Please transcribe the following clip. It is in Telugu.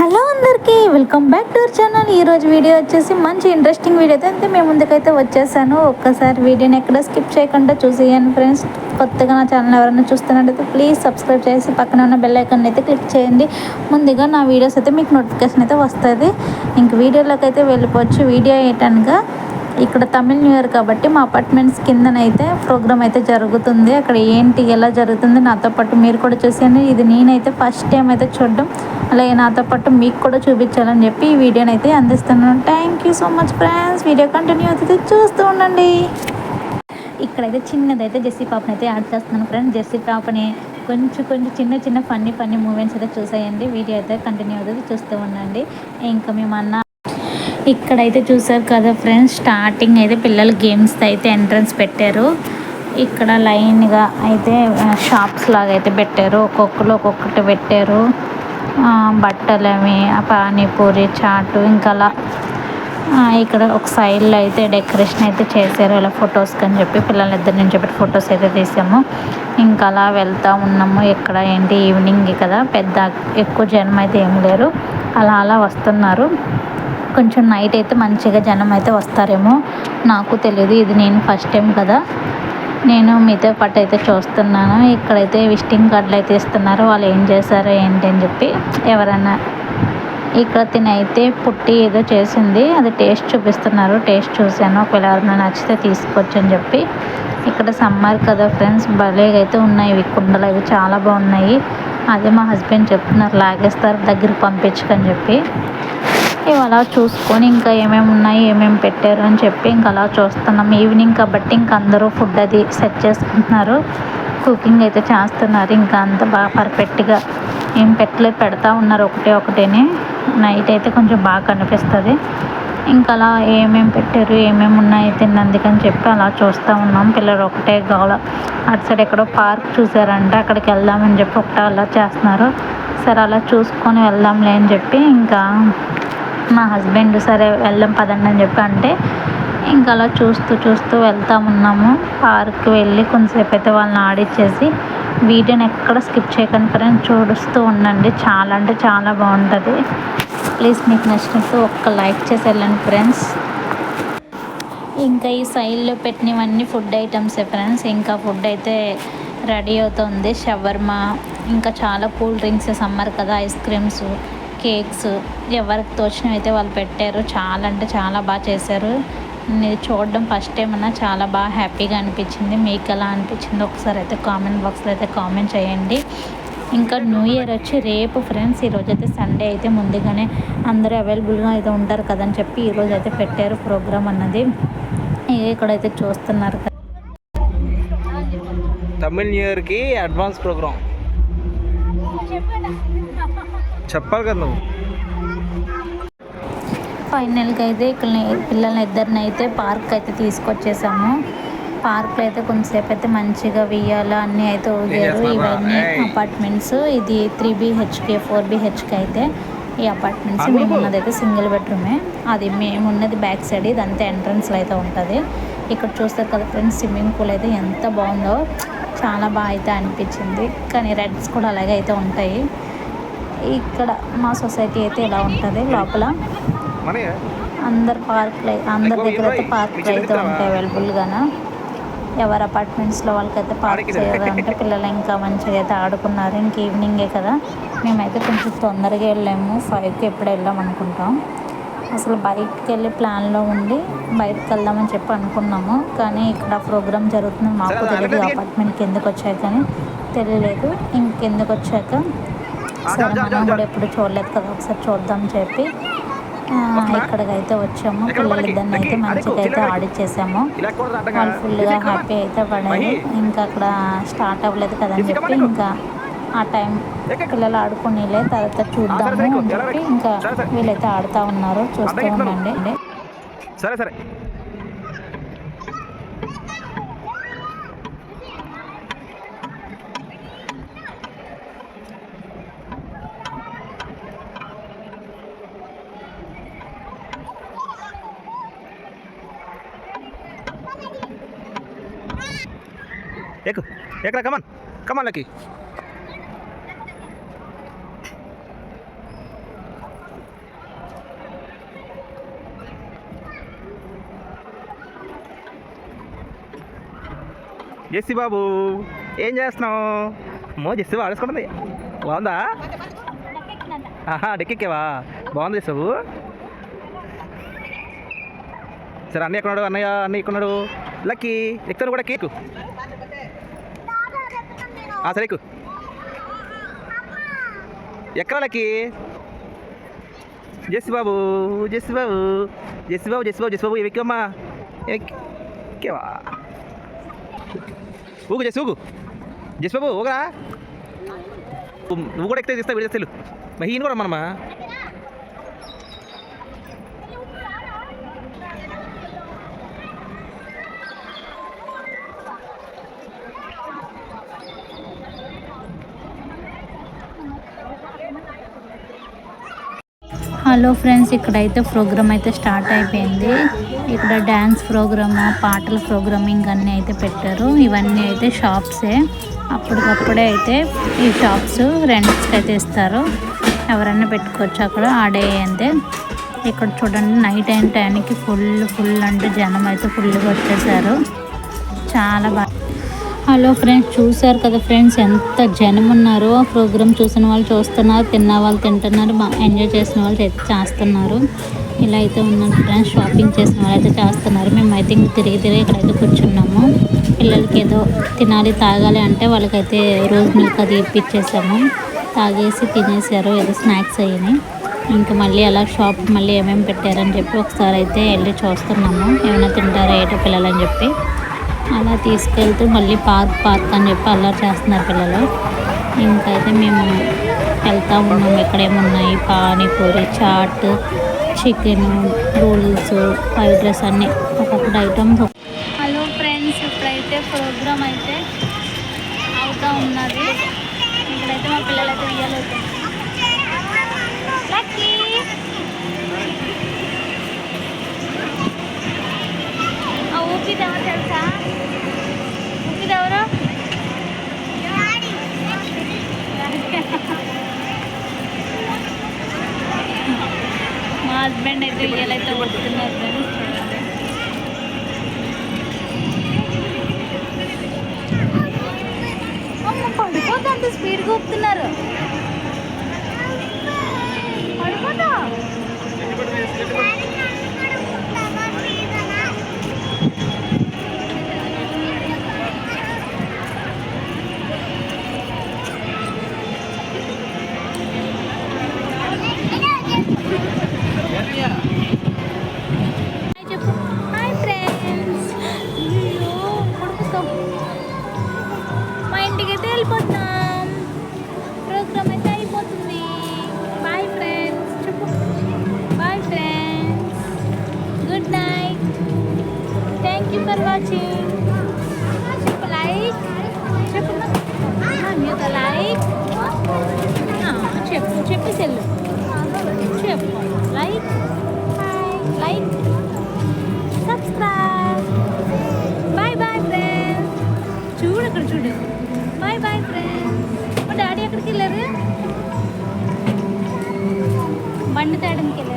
హలో అందరికీ welcome back to our channel. ఈరోజు వీడియో వచ్చేసి మంచి ఇంట్రెస్టింగ్ వీడియో అయితే మేము ముందుకైతే వచ్చేసాను. ఒక్కసారి వీడియోని ఎక్కడ స్కిప్ చేయకుండా చూసేయండి ఫ్రెండ్స్. కొత్తగా నా ఛానల్ ఎవరైనా చూస్తున్నట్టయితే ప్లీజ్ సబ్స్క్రైబ్ చేసి పక్కన ఉన్న బెల్ ఐకాన్ అయితే క్లిక్ చేయండి. ముందుగా నా వీడియోస్ అయితే మీకు నోటిఫికేషన్ అయితే వస్తుంది. ఇంక వీడియోలోకి అయితే వెళ్ళిపోవచ్చు. వీడియో ఏంటనగా ఇక్కడ తమిళ్ న్యూ ఇయర్ కాబట్టి మా అపార్ట్మెంట్స్ కిందనైతే ప్రోగ్రామ్ అయితే జరుగుతుంది. అక్కడ ఏంటి ఎలా జరుగుతుంది నాతో పాటు మీరు కూడా చూసేయండి. ఇది నేనైతే ఫస్ట్ టైం అయితే చూడడం, అలాగే నాతో పాటు మీకు కూడా చూపించాలని చెప్పి ఈ వీడియోని అయితే అందిస్తున్నాను. Thank you so much friends. Video continue అవుతుంది, చూస్తూ ఉండండి. ఇక్కడైతే చిన్నదైతే జెస్సీ పాపని అయితే యాడ్ చేస్తున్నాను ఫ్రెండ్స్. జెస్సీ పాపని కొంచెం చిన్న ఫన్నీ మూమెంట్స్ అయితే చూసేయండి. వీడియో అయితే కంటిన్యూ అవుతుంది, చూస్తూ ఉండండి. ఇంకా మేము ఇక్కడైతే చూసారు కదా ఫ్రెండ్స్, స్టార్టింగ్ అయితే పిల్లలు గేమ్స్ అయితే ఎంట్రన్స్ పెట్టారు. ఇక్కడ లైన్గా అయితే షాప్స్ లాగా అయితే పెట్టారు, ఒక్కొక్కటి పెట్టారు. బట్టలవి, పానీపూరి, చాటు, ఇంకా అలా ఇక్కడ ఒక సైడ్లో అయితే డెకరేషన్ అయితే చేశారు అలా ఫొటోస్కి అని చెప్పి. పిల్లలు ఇద్దరు నుంచి చెప్పి ఫొటోస్ అయితే తీసాము. ఇంకా అలా వెళ్తూ ఉన్నాము. ఇక్కడ ఏంటి ఈవినింగ్ కదా, ఎక్కువ జనం అయితే ఏం లేరు, అలా వస్తున్నారు. కొంచెం నైట్ అయితే మంచిగా జనం అయితే వస్తారేమో, నాకు తెలియదు. ఇది నేను ఫస్ట్ టైం కదా, నేను మీతో పాటు అయితే చూస్తున్నాను. ఇక్కడైతే విజిటింగ్ కార్డులు అయితే ఇస్తున్నారు. వాళ్ళు ఏం చేశారో ఏంటి అని చెప్పి. ఎవరైనా ఇక్కడ తినైతే పుట్టి ఏదో చేసింది, అది టేస్ట్ చూపిస్తున్నారు. టేస్ట్ చూశాను, ఒకవేళ ఎవరైనా నచ్చితే తీసుకోవచ్చు అని చెప్పి. ఇక్కడ సమ్మర్ కదా ఫ్రెండ్స్, భలేగా అయితే ఉన్నాయి ఇవి కుండలు, అవి చాలా బాగున్నాయి. అదే మా హస్బెండ్ చెప్తున్నారు, లాగేస్తారు దగ్గరికి పంపించుకని చెప్పి. ఇవి అలా చూసుకొని ఇంకా ఏమేమి పెట్టారు అని చెప్పి ఇంకా అలా చూస్తున్నాం. ఈవినింగ్ కాబట్టి ఇంక అందరూ ఫుడ్ అది సెట్ చేసుకుంటున్నారు, కుకింగ్ అయితే చేస్తున్నారు. ఇంకా అంత బాగా పర్ఫెక్ట్గా ఏం పెట్టలేదు, పెడతా ఉన్నారు ఒకటేని. నైట్ అయితే కొంచెం బాగా కనిపిస్తుంది. ఇంకా అలా ఏమేమి పెట్టారు, ఏమేమి ఉన్నాయి తిన్నందుకని చెప్పి అలా చూస్తూ ఉన్నాం. పిల్లలు ఒకటే గోల. అటు సైడ్ ఎక్కడో పార్క్ చూసారంటే అక్కడికి వెళ్దామని చెప్పి ఒకటే అలా చేస్తున్నారు. సరే అలా చూసుకొని వెళ్దాంలే అని చెప్పి ఇంకా మా హస్బెండ్ సరే వెళ్దాం పదండి అని చెప్పి అంటే ఇంకా అలా చూస్తూ వెళ్తా ఉన్నాము. పార్క్కి వెళ్ళి కొంతసేపు అయితే వాళ్ళని ఆడిచ్చేసి, వీడియోని ఎక్కడ స్కిప్ చేయకండి ఫ్రెండ్స్, చూస్తూ ఉండండి. చాలా అంటే చాలా బాగుంటుంది. ప్లీజ్ మీకు నచ్చినట్టు ఒక్క లైక్ చేసి వెళ్ళండి ఫ్రెండ్స్. ఇంకా ఈ సైడ్లో పెట్టినవన్నీ ఫుడ్ ఐటమ్సే ఫ్రెండ్స్. ఇంకా ఫుడ్ అయితే రెడీ అవుతుంది. షవర్మా, ఇంకా చాలా కూల్ డ్రింక్స్, సమ్మర్ కదా, ఐస్ క్రీమ్స్, కేక్స్, ఎవరికి తోచినవి అయితే వాళ్ళు పెట్టారు. చాలా అంటే చాలా బాగా చేశారు. నేను చూడడం ఫస్ట్ టైం అన్నా చాలా బాగా హ్యాపీగా అనిపించింది. మీకు ఎలా అనిపించిందో ఒకసారి అయితే కామెంట్ బాక్స్లో అయితే కామెంట్ చేయండి. ఇంకా న్యూ ఇయర్ వచ్చి రేపు ఫ్రెండ్స్. ఈరోజు అయితే సండే అయితే ముందుగానే అందరూ అవైలబుల్గా అయితే ఉంటారు కదని చెప్పి ఈరోజు అయితే పెట్టారు ప్రోగ్రామ్ అన్నది. ఇక్కడైతే చూస్తున్నారు కదా, తమిళ్ న్యూ ఇయర్కి అడ్వాన్స్ ప్రోగ్రామ్ చెప్పాలి కదా నువ్వు. ఫైనల్గా అయితే ఇక్కడ పిల్లల్ని ఇద్దరిని అయితే పార్క్ అయితే తీసుకొచ్చేసాము. పార్క్లో అయితే కొంతసేపు అయితే మంచిగా వియ్యాల అన్నీ అయితే ఊగారు. ఇవన్నీ అపార్ట్మెంట్స్. ఇది 3 BHK 4 BHK అయితే ఈ అపార్ట్మెంట్స్. మేము ఉన్నది అయితే సింగిల్ బెడ్రూమే. అది మేము ఉన్నది బ్యాక్ సైడ్, ఇదంతా ఎంట్రన్స్లో అయితే ఉంటుంది. ఇక్కడ చూస్తారు కదా ఫ్రెండ్స్, స్విమ్మింగ్ పూల్ అయితే ఎంత బాగుందో, చాలా బాగా అయితే అనిపించింది. కానీ రెడ్స్ కూడా అలాగే అయితే ఉంటాయి. ఇక్కడ మా సొసైటీ అయితే ఇలా ఉంటుంది. లోపల అందరి దగ్గర అయితే పార్క్లు అయితే ఉంటాయి అవైలబుల్గాను. ఎవరి అపార్ట్మెంట్స్లో వాళ్ళకైతే పార్క్ చేయాలంటే పిల్లలు ఇంకా మంచిగా అయితే ఆడుకున్నారు. ఇంక ఈవినింగే కదా, మేమైతే కొంచెం తొందరగా వెళ్ళాము. 5కి ఎప్పుడు వెళ్ళాం అనుకుంటాం. అసలు బయటకు వెళ్ళి ప్లాన్లో ఉండి బయటకు వెళ్దామని చెప్పి అనుకున్నాము. కానీ ఇక్కడ ప్రోగ్రామ్ జరుగుతుంది మాకు తెలియదు. అపార్ట్మెంట్కి ఎందుకు వచ్చాక కానీ తెలియలేదు. ఇంకెందుకు వచ్చాక సరే మనం కూడా ఎప్పుడు చూడలేదు కదా, ఒకసారి చూద్దాం చెప్పి ఇక్కడికైతే వచ్చాము. పిల్లలిద్దరిని అయితే మంచిగా అయితే ఆడిచ్చేసాము. వాళ్ళు ఫుల్గా హ్యాపీ అయితే పడారు. ఇంకా అక్కడ స్టార్ట్ అవ్వలేదు కదని చెప్పి ఇంకా ఆ టైం పిల్లలు ఆడుకునేలే, తర్వాత చూద్దాము అని చెప్పి ఇంకా వీళ్ళైతే ఆడుతూ ఉన్నారు. చూస్తూ ఉండండి. సరే సరే एकरा कमान लकी. జెస్సీ బాబు ఏం చేస్తున్నావు? అమ్మో జెస్సీ బాబు ఆడేసుకుంటుంది. బాగుందా? ఆహా డెక్కెక్కేవా? బాగుంది జెస్సీ బాబు. సరే అన్నయ్య ఎక్కడున్నాడు? అన్నయ్య ఎక్కడున్నాడు? లక్కీ ఎక్కుతాను కూడా కేకు. సరే ఎక్కు. ఎక్కరా లక్కీ? జెస్సీ బాబు ఎక్కివమ్మా. ఎక్కేవా? ఊగు జెస్సీ ఊగు. జెస్సీ బాబు ఊగరా. నువ్వు కూడా ఎక్కితే తీస్తా వీడి తెలు మరి ఈయన కూడా మనమా. హలో ఫ్రెండ్స్, ఇక్కడైతే ప్రోగ్రామ్ అయితే స్టార్ట్ అయిపోయింది. ఇక్కడ డ్యాన్స్ ప్రోగ్రామ్, పాటల ప్రోగ్రామింగ్ అన్నీ అయితే పెట్టారు. ఇవన్నీ అయితే షాప్సే. అప్పటికప్పుడే అయితే ఈ షాప్స్ రెంట్స్కి అయితే ఇస్తారు. ఎవరైనా పెట్టుకోవచ్చు అక్కడ ఆడే. అంతే ఇక్కడ చూడండి, నైట్ అయిన టైంకి ఫుల్ అంటే జనం అయితే ఫుల్గా వచ్చేసారు. చాలా బాగా. హలో ఫ్రెండ్స్, చూసారు కదా ఫ్రెండ్స్ ఎంత జనం ఉన్నారో. ప్రోగ్రామ్ చూసిన వాళ్ళు చూస్తున్నారు, తిన్న వాళ్ళు తింటున్నారు, ఎంజాయ్ చేసిన వాళ్ళు చేస్తున్నారు. ఇలా అయితే ఉన్నారు ఫ్రెండ్స్. షాపింగ్ చేసిన వాళ్ళు అయితే చేస్తున్నారు. మేము అయితే తిరిగి ఇక్కడైతే కూర్చున్నాము. పిల్లలకి ఏదో తినాలి తాగాలి అంటే వాళ్ళకైతే రోజ్ మిల్క్ అది ఇప్పించేసాము. తాగేసి తినేసారు, ఏదో స్నాక్స్ అయ్యి. ఇంకా మళ్ళీ అలా షాప్ మళ్ళీ ఏమేమి పెట్టారని చెప్పి ఒకసారి అయితే వెళ్ళి చూస్తున్నాము. ఏమైనా తింటారా ఏటో పిల్లలని చెప్పి అలా తీసుకెళ్తూ మళ్ళీ పార్క్ అని చెప్పి అల్లరి చేస్తున్నారు పిల్లలు. ఇంకైతే మేము వెళ్తూ ఉన్నాము. ఎక్కడేమున్నాయి pani puri, chaat, chicken, noodles, fried rice అన్నీ ఒక్కొక్కటి ఐటమ్స్. హలో ఫ్రెండ్స్, ఇప్పుడైతే ప్రోగ్రామ్ అయితే అవుతూ ఉన్నది. ఇక్కడైతే మా పిల్లలు అయితే రియల్ ఊపిది ఎవరు తెలుసా? ఊపిది ఎవరు? మా హస్బెండ్ అయితే ఇయ్యాలైతే కొడుతున్నారు ఫ్రెండ్స్. పడిపోతా అంత స్పీడ్గా ఊపుతున్నారు. పడిపోతా. హాయ్ ఫ్రెండ్స్, మా ఇంటికి అయితే వెళ్ళిపోతున్నాం. ప్రోగ్రామ్ అయితే అయిపోతుంది. బాయ్ ఫ్రెండ్స్ చెప్పు. Bye friends, good night, thank you for watching. చెప్పు లైక్. చెప్పు ఒక లైక్ చెప్పు సెల్లు చెప్పు. Like subscribe. Bye friends. చూడు అక్కడ చూడు. Bye friends. మా డాడీ ఎక్కడికి వెళ్ళారు? బండి తేయడానికి వెళ్ళారు.